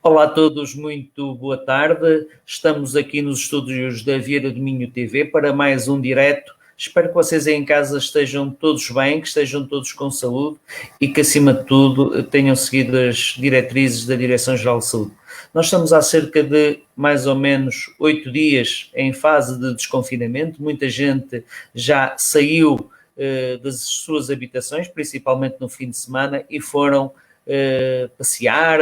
Olá a todos, muito boa tarde. Estamos aqui nos estúdios da Vieira do Minho TV para mais um direto. Espero que vocês aí em casa estejam todos bem, que estejam todos com saúde e que, acima de tudo, tenham seguido as diretrizes da Direção-Geral de Saúde. Nós estamos há cerca de mais ou menos 8 dias em fase de desconfinamento. Muita gente já saiu das suas habitações, principalmente no fim de semana, e foram passear,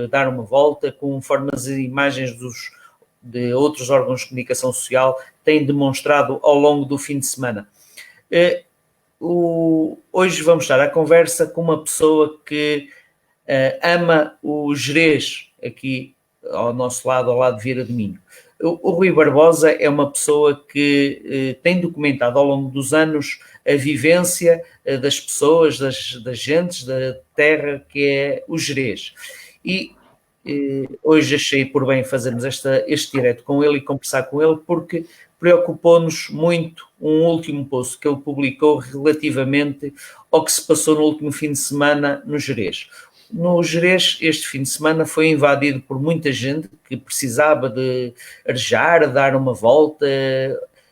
dar uma volta, conforme as imagens de outros órgãos de comunicação social têm demonstrado ao longo do fim de semana. Hoje vamos estar à conversa com uma pessoa que ama o Gerês, aqui ao nosso lado, ao lado de Vieira do Minho. O Rui Barbosa é uma pessoa que tem documentado ao longo dos anos a vivência das pessoas, das gentes, da terra, que é o Gerês. E hoje achei por bem fazermos este direto com ele e conversar com ele, porque preocupou-nos muito um último post que ele publicou relativamente ao que se passou no último fim de semana no Gerês. No Gerês, este fim de semana foi invadido por muita gente que precisava de arejar, dar uma volta,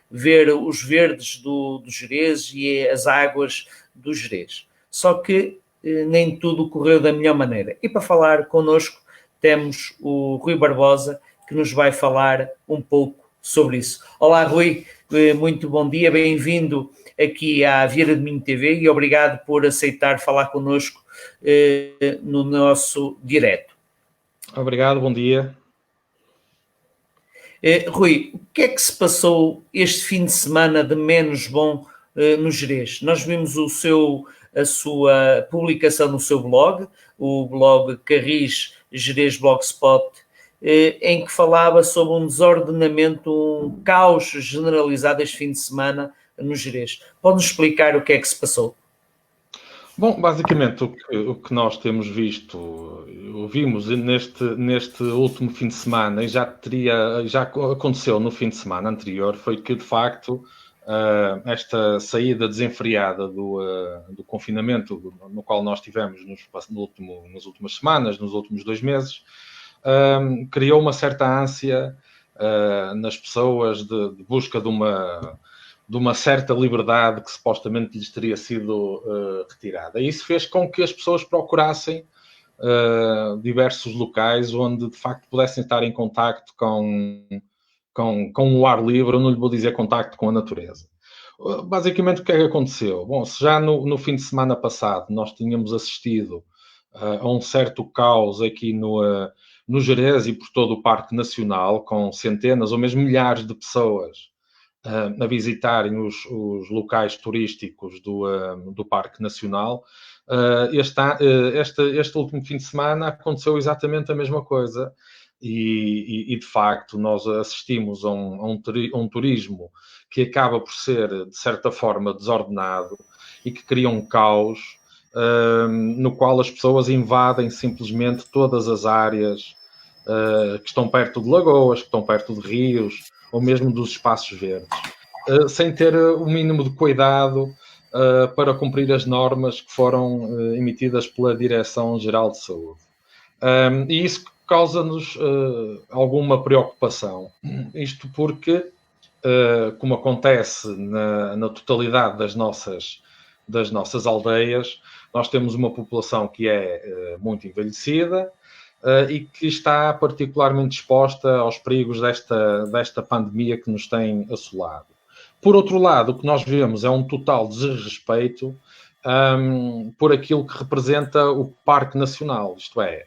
ver os verdes do Gerês e as águas do Gerês. Só que nem tudo correu da melhor maneira. E para falar connosco temos o Rui Barbosa, que nos vai falar um pouco sobre isso. Olá, Rui, muito bom dia, bem-vindo aqui à Vieira do Minho TV e obrigado por aceitar falar connosco no nosso direto. Obrigado, bom dia. Rui, o que é que se passou este fim de semana de menos bom no Gerês? Nós vimos a sua publicação no seu blog, o blog Carris Gerês Blogspot, em que falava sobre um desordenamento, um caos generalizado este fim de semana no Gerês. Pode-nos explicar o que é que se passou? Bom, basicamente o que nós temos visto, vimos neste último fim de semana, e já aconteceu no fim de semana anterior, foi que de facto esta saída desenfreada do confinamento no qual nós tivemos nas últimas semanas, nos últimos 2 meses, criou uma certa ânsia nas pessoas de busca de uma certa liberdade que supostamente lhes teria sido retirada. E isso fez com que as pessoas procurassem diversos locais onde, de facto, pudessem estar em contacto com o ar livre, eu não lhe vou dizer contacto com a natureza. Basicamente, o que é que aconteceu? Bom, se já no fim de semana passado nós tínhamos assistido a um certo caos aqui no Gerês e por todo o Parque Nacional, com centenas ou mesmo milhares de pessoas a visitarem os locais turísticos do Parque Nacional, este último fim de semana aconteceu exatamente a mesma coisa e de facto nós assistimos a um turismo que acaba por ser de certa forma desordenado e que cria um caos no qual as pessoas invadem simplesmente todas as áreas que estão perto de lagoas, que estão perto de rios ou mesmo dos espaços verdes, sem ter o mínimo de cuidado para cumprir as normas que foram emitidas pela Direção-Geral de Saúde. E isso causa-nos alguma preocupação. Isto porque, como acontece na totalidade das nossas aldeias, nós temos uma população que é muito envelhecida, e que está particularmente exposta aos perigos desta pandemia que nos tem assolado. Por outro lado, o que nós vemos é um total desrespeito por aquilo que representa o Parque Nacional, isto é,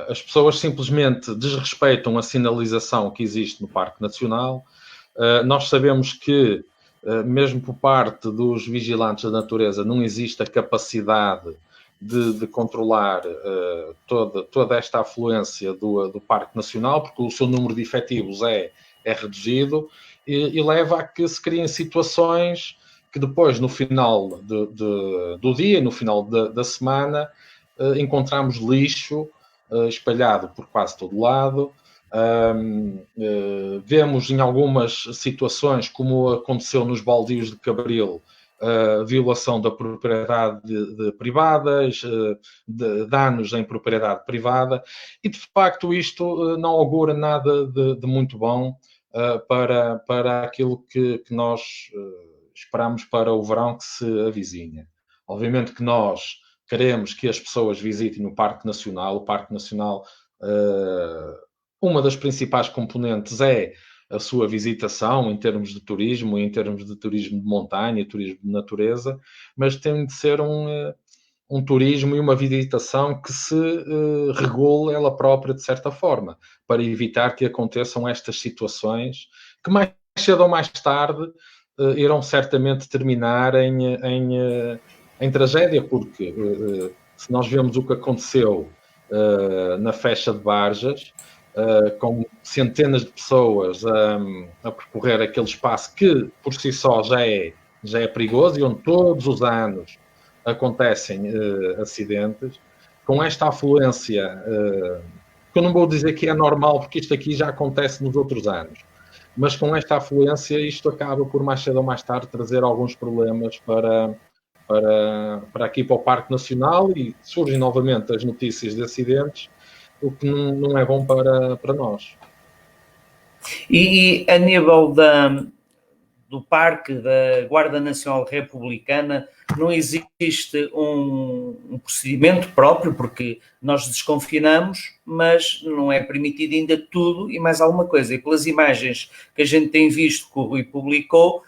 as pessoas simplesmente desrespeitam a sinalização que existe no Parque Nacional. Nós sabemos que, mesmo por parte dos vigilantes da natureza, não existe a capacidade de controlar toda esta afluência do Parque Nacional, porque o seu número de efetivos é reduzido e leva a que se criem situações que depois, no final do dia, no final da semana, encontramos lixo espalhado por quase todo lado. Vemos em algumas situações, como aconteceu nos baldios de Cabril, violação da propriedade de privadas, de danos em propriedade privada, e de facto isto não augura nada de muito bom para aquilo que nós esperamos para o verão que se avizinha. Obviamente que nós queremos que as pessoas visitem o Parque Nacional. O Parque Nacional, uma das principais componentes é a sua visitação em termos de turismo, em termos de turismo de montanha, turismo de natureza, mas tem de ser um turismo e uma visitação que se regule ela própria de certa forma, para evitar que aconteçam estas situações que mais cedo ou mais tarde irão certamente terminar em tragédia, porque se nós vemos o que aconteceu na fecha de Barjas, com centenas de pessoas a percorrer aquele espaço que por si só já é perigoso e onde todos os anos acontecem acidentes, com esta afluência, que eu não vou dizer que é normal, porque isto aqui já acontece nos outros anos, mas com esta afluência isto acaba por mais cedo ou mais tarde trazer alguns problemas para aqui para o Parque Nacional, e surgem novamente as notícias de acidentes, o que não é bom para nós. E a nível do Parque, da Guarda Nacional Republicana, não existe um procedimento próprio, porque nós desconfinamos, mas não é permitido ainda tudo e mais alguma coisa. E pelas imagens que a gente tem visto que o Rui publicou,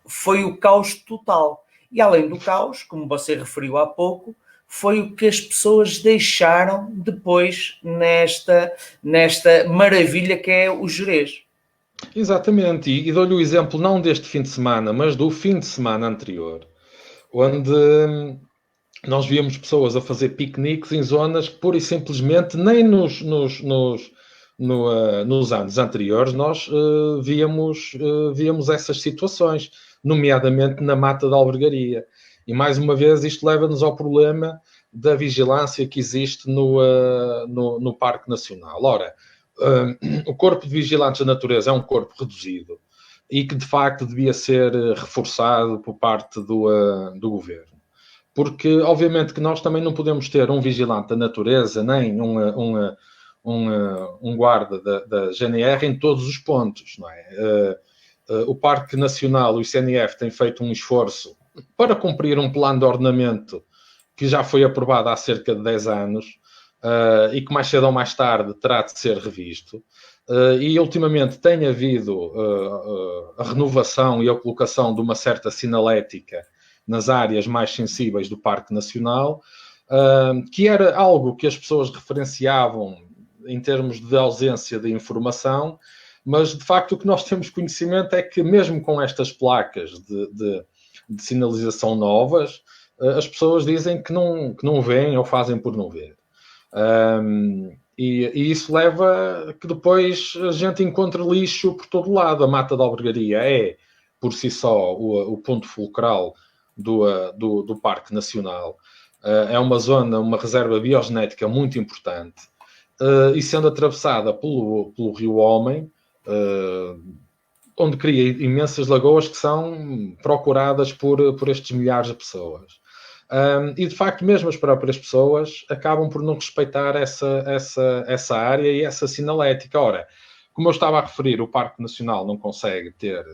foi o caos total. E além do caos, como você referiu há pouco, foi o que as pessoas deixaram depois nesta maravilha que é o Gerês. Exatamente, e dou-lhe o exemplo não deste fim de semana, mas do fim de semana anterior, onde nós víamos pessoas a fazer piqueniques em zonas que pura e simplesmente nem nos anos anteriores nós víamos essas situações, nomeadamente na Mata da Albergaria. E mais uma vez isto leva-nos ao problema da vigilância que existe no Parque Nacional. Ora, o Corpo de Vigilantes da Natureza é um corpo reduzido e que de facto devia ser reforçado por parte do Governo. Porque obviamente que nós também não podemos ter um vigilante da natureza, nem um guarda da GNR em todos os pontos, não é? O Parque Nacional, o ICNF, tem feito um esforço para cumprir um plano de ordenamento que já foi aprovado há cerca de 10 anos e que mais cedo ou mais tarde terá de ser revisto. E ultimamente tem havido a renovação e a colocação de uma certa sinalética nas áreas mais sensíveis do Parque Nacional, que era algo que as pessoas referenciavam em termos de ausência de informação, mas de facto o que nós temos conhecimento é que mesmo com estas placas de sinalização novas, as pessoas dizem que não veem ou fazem por não ver. E isso leva a que depois a gente encontre lixo por todo lado. A Mata da Albergaria é, por si só, o ponto fulcral do Parque Nacional. É uma zona, uma reserva biogenética muito importante, e sendo atravessada pelo Rio Homem, onde cria imensas lagoas que são procuradas por estes milhares de pessoas. E de facto, mesmo as próprias pessoas acabam por não respeitar essa área e essa sinalética. Ora, como eu estava a referir, o Parque Nacional não consegue ter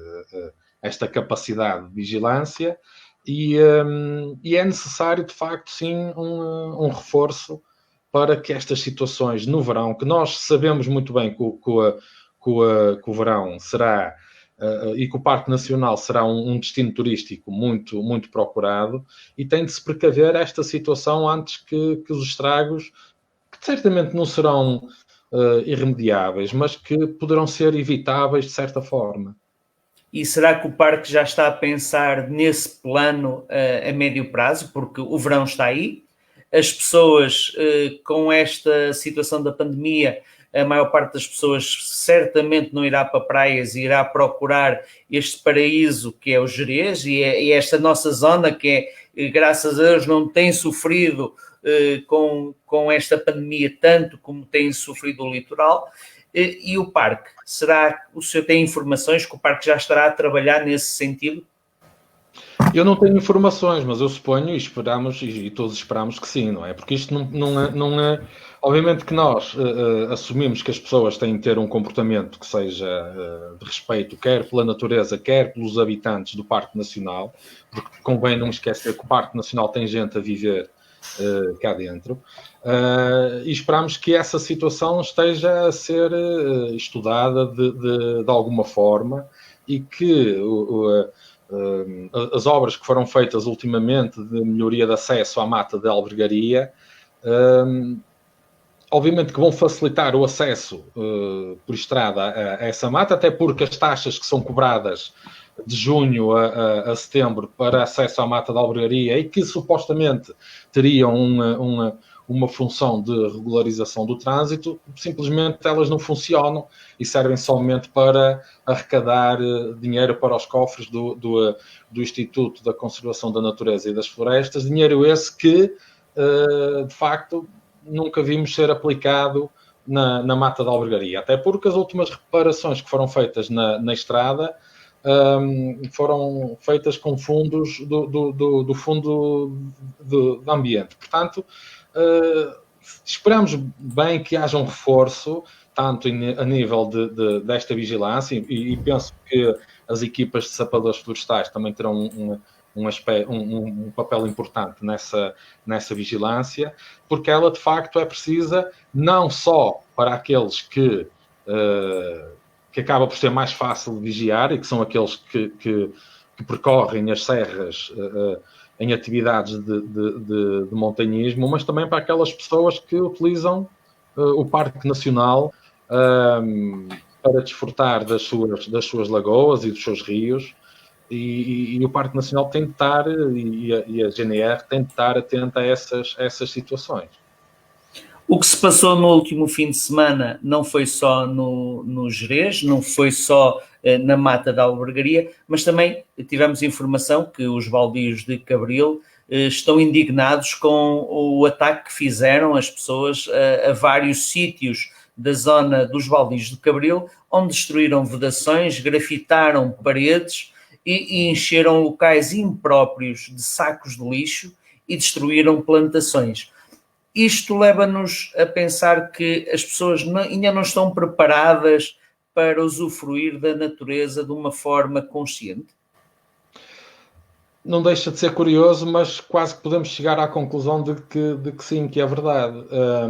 esta capacidade de vigilância e é necessário, de facto, sim, um reforço para que estas situações no verão, que nós sabemos muito bem que o verão será e que o Parque Nacional será um destino turístico muito, muito procurado, e tem de se precaver esta situação antes que os estragos, que certamente não serão irremediáveis, mas que poderão ser evitáveis de certa forma. E será que o parque já está a pensar nesse plano a médio prazo? Porque o verão está aí, as pessoas com esta situação da pandemia, a maior parte das pessoas certamente não irá para praias e irá procurar este paraíso que é o Gerês e esta nossa zona que é, graças a Deus, não tem sofrido com esta pandemia tanto como tem sofrido o litoral. E o parque, será que o senhor tem informações que o parque já estará a trabalhar nesse sentido? Eu não tenho informações, mas eu suponho e esperamos, e todos esperamos que sim, não é? Porque isto não é... Obviamente que nós assumimos que as pessoas têm de ter um comportamento que seja de respeito, quer pela natureza, quer pelos habitantes do Parque Nacional, porque convém não esquecer que o Parque Nacional tem gente a viver cá dentro, e esperamos que essa situação esteja a ser estudada de alguma forma e que as obras que foram feitas ultimamente de melhoria de acesso à mata de albergaria, obviamente que vão facilitar o acesso por estrada a essa mata, até porque as taxas que são cobradas de junho a setembro para acesso à mata de albergaria e que supostamente teriam uma função de regularização do trânsito, simplesmente elas não funcionam e servem somente para arrecadar dinheiro para os cofres do Instituto da Conservação da Natureza e das Florestas, dinheiro esse que, de facto, nunca vimos ser aplicado na mata de albergaria, até porque as últimas reparações que foram feitas na estrada foram feitas com fundos do Fundo de Ambiente. Portanto, esperamos bem que haja um reforço, tanto a nível desta vigilância, e penso que as equipas de sapadores florestais também terão um papel importante nessa vigilância, porque ela de facto é precisa não só para aqueles que acaba por ser mais fácil de vigiar e que são aqueles que percorrem as serras em atividades de montanhismo, mas também para aquelas pessoas que utilizam o Parque Nacional para desfrutar das suas lagoas e dos seus rios, e o Parque Nacional tem de estar, e a GNR tem de estar atenta a essas situações. O que se passou no último fim de semana não foi só no Gerês, não foi só na mata da albergaria, mas também tivemos informação que os baldios de Cabril estão indignados com o ataque que fizeram as pessoas a vários sítios da zona dos baldios de Cabril, onde destruíram vedações, grafitaram paredes e encheram locais impróprios de sacos de lixo e destruíram plantações. Isto leva-nos a pensar que as pessoas ainda não estão preparadas para usufruir da natureza de uma forma consciente. Não deixa de ser curioso, mas quase que podemos chegar à conclusão de que sim, que é verdade.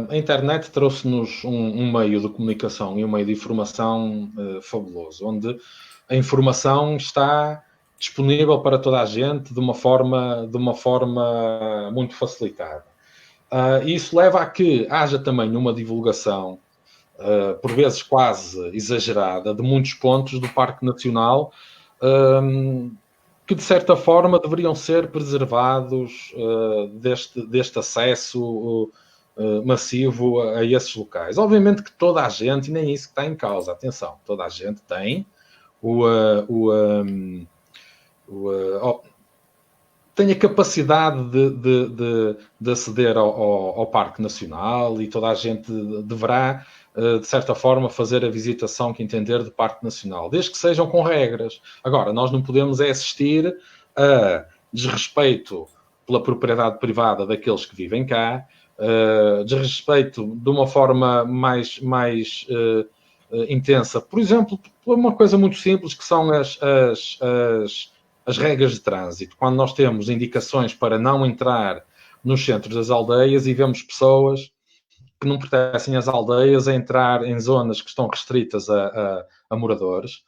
A internet trouxe-nos um meio de comunicação e um meio de informação fabuloso, onde a informação está disponível para toda a gente de uma forma muito facilitada. Isso leva a que haja também uma divulgação, por vezes quase exagerada, de muitos pontos do Parque Nacional, que de certa forma deveriam ser preservados deste acesso massivo a esses locais. Obviamente que toda a gente, e nem isso que está em causa, atenção, toda a gente tem tem a capacidade de aceder ao Parque Nacional, e toda a gente deverá, de certa forma, fazer a visitação que entender do Parque Nacional, desde que sejam com regras. Agora, nós não podemos assistir a desrespeito pela propriedade privada daqueles que vivem cá, desrespeito de uma forma mais intensa, por exemplo, por uma coisa muito simples, que são as regras de trânsito. Quando nós temos indicações para não entrar nos centros das aldeias e vemos pessoas que não pertencem às aldeias a entrar em zonas que estão restritas a moradores,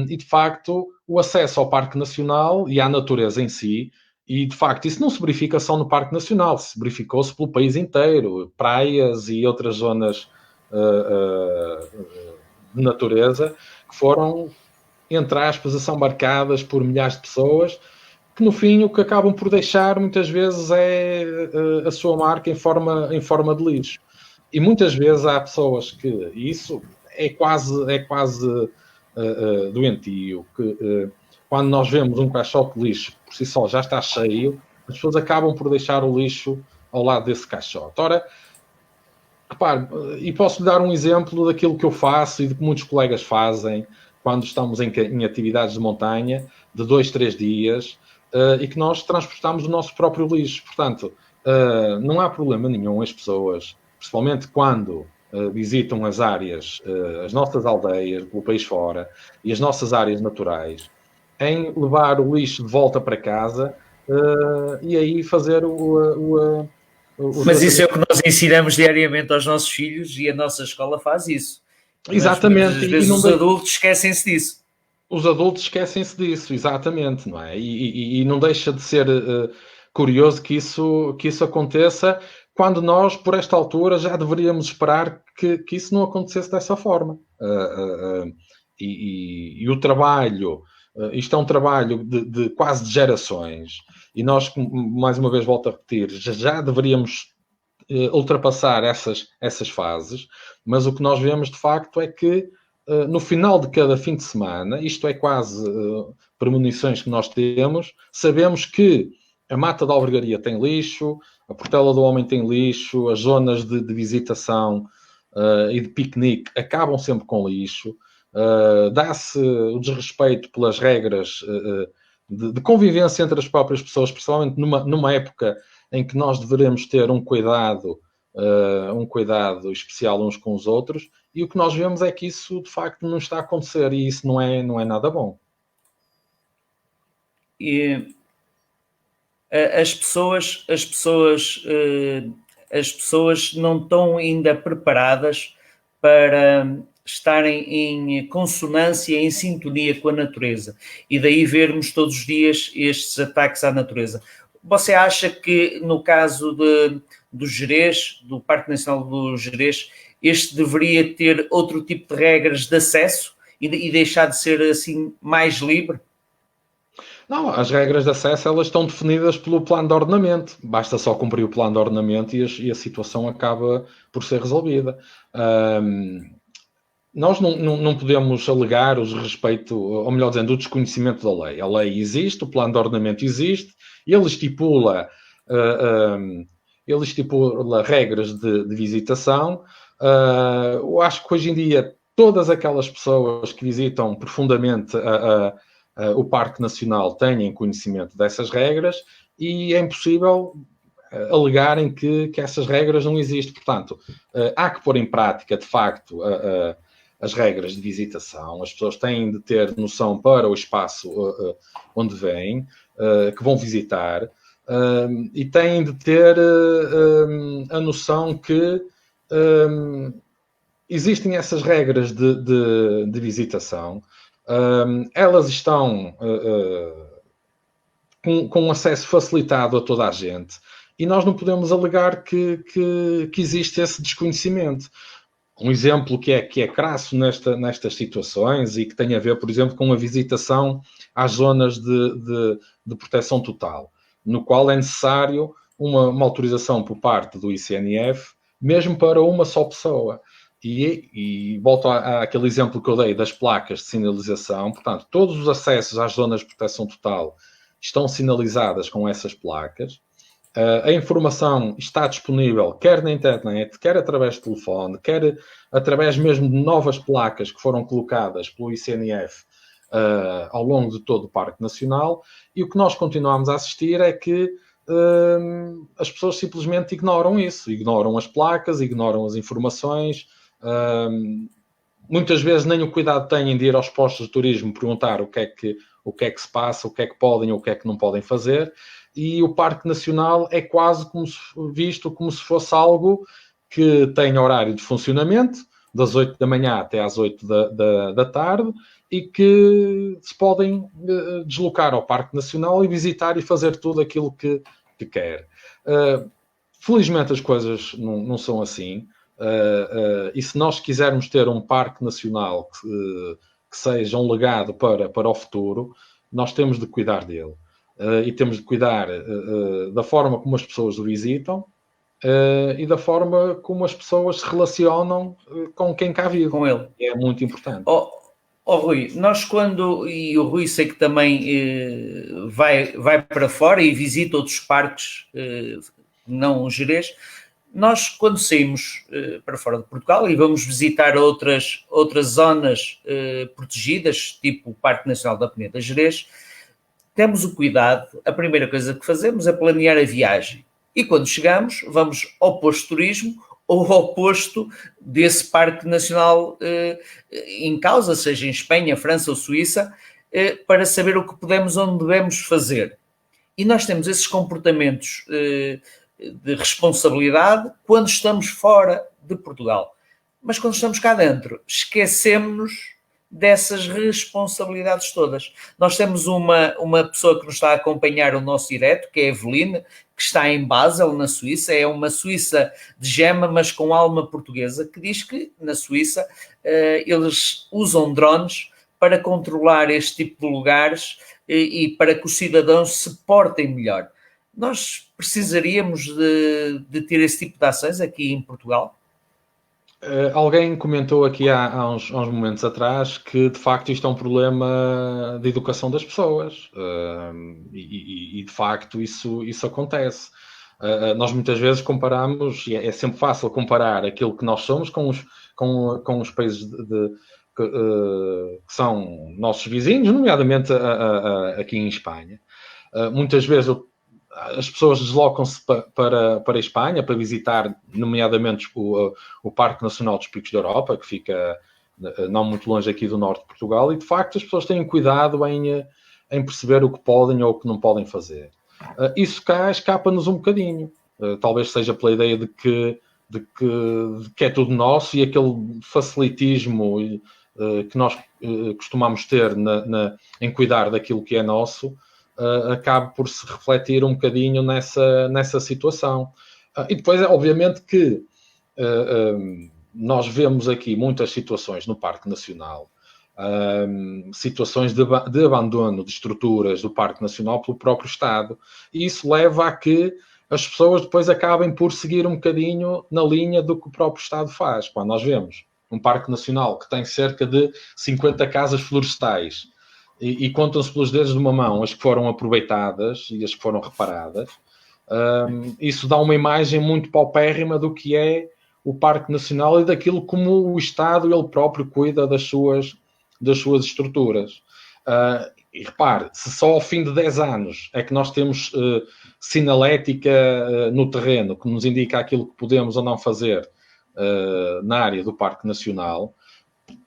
e de facto o acesso ao Parque Nacional e à natureza em si, e de facto isso não se verifica só no Parque Nacional, se verificou-se pelo país inteiro, praias e outras zonas de natureza que foram, entre aspas, assambarcadas por milhares de pessoas, que no fim o que acabam por deixar muitas vezes é a sua marca em forma de lixo. E muitas vezes há pessoas que, e isso é quase doentio, que quando nós vemos um caixote de lixo por si só já está cheio, as pessoas acabam por deixar o lixo ao lado desse caixote. Ora, repare, e posso-lhe dar um exemplo daquilo que eu faço e de que muitos colegas fazem quando estamos em atividades de montanha, de 2, 3 dias, e que nós transportamos o nosso próprio lixo. Portanto, não há problema nenhum as pessoas, principalmente quando visitam as áreas, as nossas aldeias pelo país fora e as nossas áreas naturais, em levar o lixo de volta para casa e aí fazer o Mas isso é tratamento. o que nós ensinamos diariamente aos nossos filhos e a nossa escola faz isso. Mas muitas Exatamente, das e vezes não os adultos esquecem-se disso. os adultos esquecem-se disso, exatamente, não é? E não deixa de ser curioso que isso aconteça quando nós, por esta altura, já deveríamos esperar que isso não acontecesse dessa forma. E o trabalho, isto é um trabalho de quase de gerações, e nós, mais uma vez volto a repetir, já deveríamos ultrapassar essas fases, mas o que nós vemos de facto é que no final de cada fim de semana, isto é quase premonições que nós temos, sabemos que a Mata da Albergaria tem lixo, a Portela do Homem tem lixo, as zonas de visitação e de piquenique acabam sempre com lixo, dá-se o desrespeito pelas regras de convivência entre as próprias pessoas, principalmente numa época em que nós deveremos ter um cuidado especial uns com os outros, e o que nós vemos é que isso de facto não está a acontecer, e isso não é nada bom. E as pessoas não estão ainda preparadas para estarem em consonância, em sintonia com a natureza. E daí vermos todos os dias estes ataques à natureza. Você acha que no caso do Gerês, do Parque Nacional do Gerês, este deveria ter outro tipo de regras de acesso e deixar de ser assim mais livre? Não, as regras de acesso elas estão definidas pelo plano de ordenamento. Basta só cumprir o plano de ordenamento e a situação acaba por ser resolvida. Nós não podemos alegar o respeito, ou melhor dizendo, o desconhecimento da lei. A lei existe, o plano de ordenamento existe, ele estipula, regras de visitação. Eu acho que hoje em dia todas aquelas pessoas que visitam profundamente o Parque Nacional têm conhecimento dessas regras e é impossível alegarem que essas regras não existem. Portanto, há que pôr em prática, de facto, as regras de visitação. As pessoas têm de ter noção para o espaço onde vêm, que vão visitar, e têm de ter a noção que existem essas regras de visitação. Elas estão com acesso facilitado a toda a gente e nós não podemos alegar que existe esse desconhecimento. Um exemplo que é crasso nestas situações e que tem a ver, por exemplo, com a visitação às zonas de proteção total, no qual é necessário uma autorização por parte do ICNF, mesmo para uma só pessoa. E volto àquele exemplo que eu dei das placas de sinalização. Portanto, todos os acessos às zonas de proteção total estão sinalizadas com essas placas. A informação está disponível quer na internet, quer através de telefone, quer através mesmo de novas placas que foram colocadas pelo ICNF ao longo de todo o Parque Nacional, e o que nós continuamos a assistir é que as pessoas simplesmente ignoram isso, ignoram as placas, ignoram as informações, muitas vezes nem o cuidado têm de ir aos postos de turismo perguntar o que é que se passa, o que é que podem ou o que é que não podem fazer, e o Parque Nacional é quase visto como se fosse algo que tem horário de funcionamento, das 8 da manhã até às 8 da tarde, e que se podem deslocar ao Parque Nacional e visitar e fazer tudo aquilo que quer. Felizmente as coisas não são assim, e se nós quisermos ter um Parque Nacional que seja um legado para o futuro, nós temos de cuidar dele. E temos de cuidar da forma como as pessoas o visitam e da forma como as pessoas se relacionam com quem cá vive. Com ele. É muito importante. Rui, nós e o Rui sei que também vai para fora e visita outros parques, não o Gerês. Nós, quando saímos para fora de Portugal e vamos visitar outras zonas protegidas, tipo o Parque Nacional da Peneda Gerês, temos o cuidado, a primeira coisa que fazemos é planear a viagem. E quando chegamos, vamos ao posto de turismo ou ao posto desse parque nacional em causa, seja em Espanha, França ou Suíça, para saber o que podemos ou não devemos fazer. E nós temos esses comportamentos de responsabilidade quando estamos fora de Portugal. Mas quando estamos cá dentro, esquecemos-nos dessas responsabilidades todas. Nós temos uma pessoa que nos está a acompanhar o nosso direto, que é a Eveline, que está em Basel, na Suíça. É uma Suíça de gema, mas com alma portuguesa, que diz que na Suíça eles usam drones para controlar este tipo de lugares e para que os cidadãos se portem melhor. Nós precisaríamos de ter esse tipo de ações aqui em Portugal? Alguém comentou aqui há uns momentos atrás que de facto isto é um problema de educação das pessoas e de facto isso acontece. Nós muitas vezes comparamos, e é sempre fácil comparar aquilo que nós somos com os países que são nossos vizinhos, nomeadamente aqui em Espanha. Muitas vezes as pessoas deslocam-se para a Espanha para visitar, nomeadamente, o Parque Nacional dos Picos da Europa, que fica não muito longe aqui do norte de Portugal, e de facto as pessoas têm cuidado em perceber o que podem ou o que não podem fazer. Isso cá escapa-nos um bocadinho. Talvez seja pela ideia de que é tudo nosso e aquele facilitismo que nós costumamos ter em cuidar daquilo que é nosso, acabe por se refletir um bocadinho nessa situação. E depois, obviamente, que nós vemos aqui muitas situações no Parque Nacional, situações de abandono de estruturas do Parque Nacional pelo próprio Estado, e isso leva a que as pessoas depois acabem por seguir um bocadinho na linha do que o próprio Estado faz. Quando nós vemos um Parque Nacional que tem cerca de 50 casas florestais, e contam-se pelos dedos de uma mão as que foram aproveitadas e as que foram reparadas, isso dá uma imagem muito paupérrima do que é o Parque Nacional e daquilo como o Estado ele próprio cuida das suas estruturas. E repare, se só ao fim de 10 anos é que nós temos sinalética no terreno que nos indica aquilo que podemos ou não fazer na área do Parque Nacional,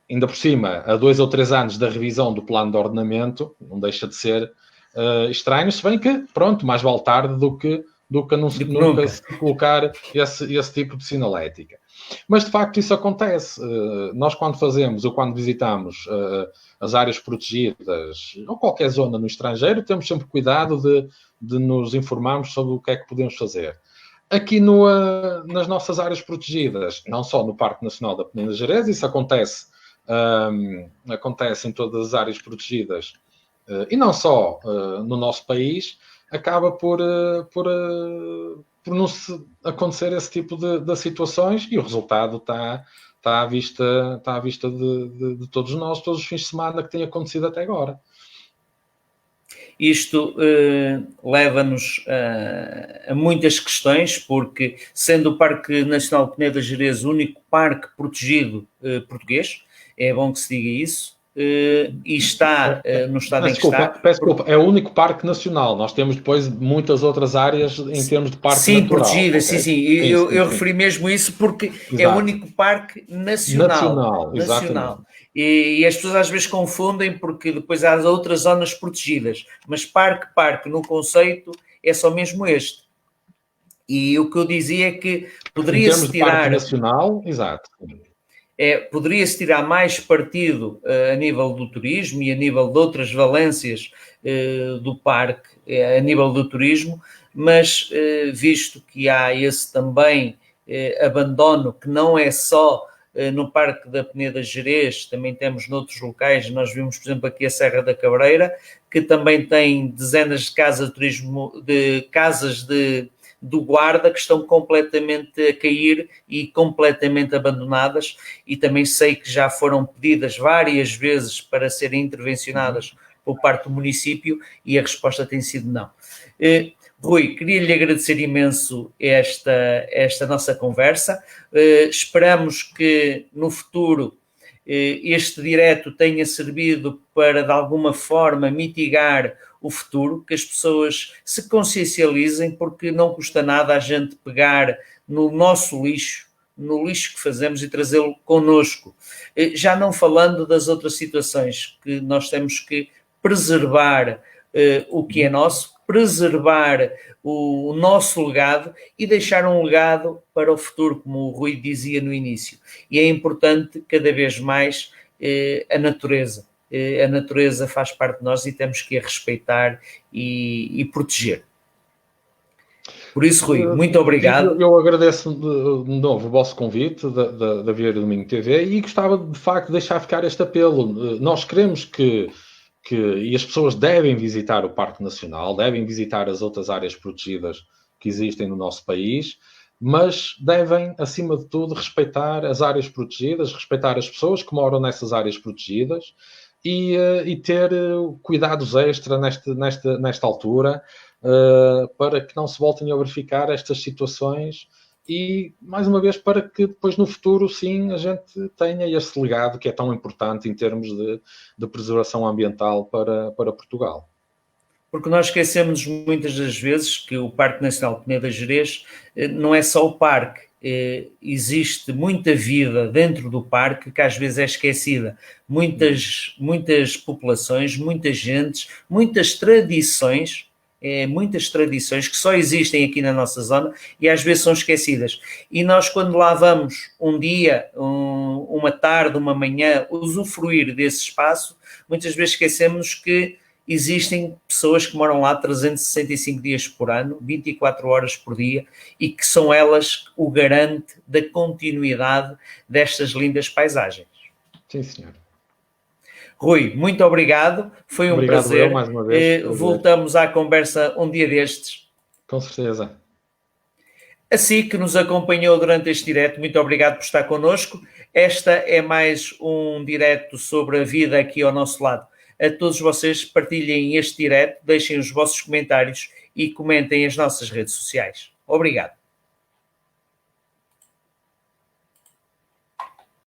ainda por cima, a 2 ou 3 anos da revisão do plano de ordenamento, não deixa de ser estranho, se bem que, pronto, mais vale tarde do que nunca se colocar esse tipo de sinalética. Mas, de facto, isso acontece. Nós, quando fazemos ou quando visitamos as áreas protegidas ou qualquer zona no estrangeiro, temos sempre cuidado de nos informarmos sobre o que é que podemos fazer. Aqui nas nossas áreas protegidas, não só no Parque Nacional da Peneda Gerês, isso acontece em todas as áreas protegidas e não só no nosso país, acaba por não acontecer esse tipo de situações e o resultado está à vista de todos nós, todos os fins de semana que tem acontecido até agora. Isto leva-nos a muitas questões, porque sendo o Parque Nacional de Peneda Gerês o único parque protegido português, é bom que se diga isso, e está no estado em que está. Peço desculpa, é o único parque nacional. Nós temos depois muitas outras áreas em termos de parque sim, natural. Protegida, okay? Sim. Eu referi mesmo isso porque exato. É o único parque nacional. E as pessoas às vezes confundem porque depois há outras zonas protegidas, mas parque no conceito é só mesmo este. E o que eu dizia é que poderia-se tirar... Parque nacional, exato. Poderia-se tirar mais partido a nível do turismo e a nível de outras valências do parque, a nível do turismo, mas visto que há esse também abandono, que não é só no Parque da Peneda Gerês, também temos noutros locais, nós vimos, por exemplo, aqui a Serra da Cabreira, que também tem dezenas de casas de turismo, de casas do guarda que estão completamente a cair e completamente abandonadas, e também sei que já foram pedidas várias vezes para serem intervencionadas por parte do município e a resposta tem sido não. Rui, queria-lhe agradecer imenso esta nossa conversa. Esperamos que no futuro este direto tenha servido para de alguma forma mitigar o futuro, que as pessoas se consciencializem, porque não custa nada a gente pegar no nosso lixo, no lixo que fazemos e trazê-lo connosco. Já não falando das outras situações, que nós temos que preservar o que é nosso, preservar o nosso legado e deixar um legado para o futuro, como o Rui dizia no início. E é importante cada vez mais a natureza. A natureza faz parte de nós e temos que a respeitar e proteger. Por isso, Rui, muito obrigado. Eu agradeço de novo o vosso convite da Vieira Domingo TV e gostava de facto de deixar ficar este apelo. Nós queremos que e as pessoas devem visitar o Parque Nacional, devem visitar as outras áreas protegidas que existem no nosso país, mas devem, acima de tudo, respeitar as áreas protegidas, respeitar as pessoas que moram nessas áreas protegidas e ter cuidados extra nesta altura, para que não se voltem a verificar estas situações e, mais uma vez, para que depois no futuro, sim, a gente tenha esse legado que é tão importante em termos de preservação ambiental para Portugal. Porque nós esquecemos muitas das vezes que o Parque Nacional Peneda Gerês não é só o parque, existe muita vida dentro do parque que às vezes é esquecida. Muitas populações, muitas gentes, muitas tradições que só existem aqui na nossa zona e às vezes são esquecidas. E nós, quando lá vamos um dia, uma tarde, uma manhã, usufruir desse espaço, muitas vezes esquecemos que existem pessoas que moram lá 365 dias por ano, 24 horas por dia, e que são elas o garante da continuidade destas lindas paisagens. Sim, senhor. Rui, muito obrigado, foi um prazer. Mais uma vez. Voltamos à conversa um dia destes. Com certeza. Assim que nos acompanhou durante este direto, muito obrigado por estar connosco. Esta é mais um direto sobre a vida aqui ao nosso lado. A todos vocês, partilhem este direto, deixem os vossos comentários e comentem as nossas redes sociais. Obrigado.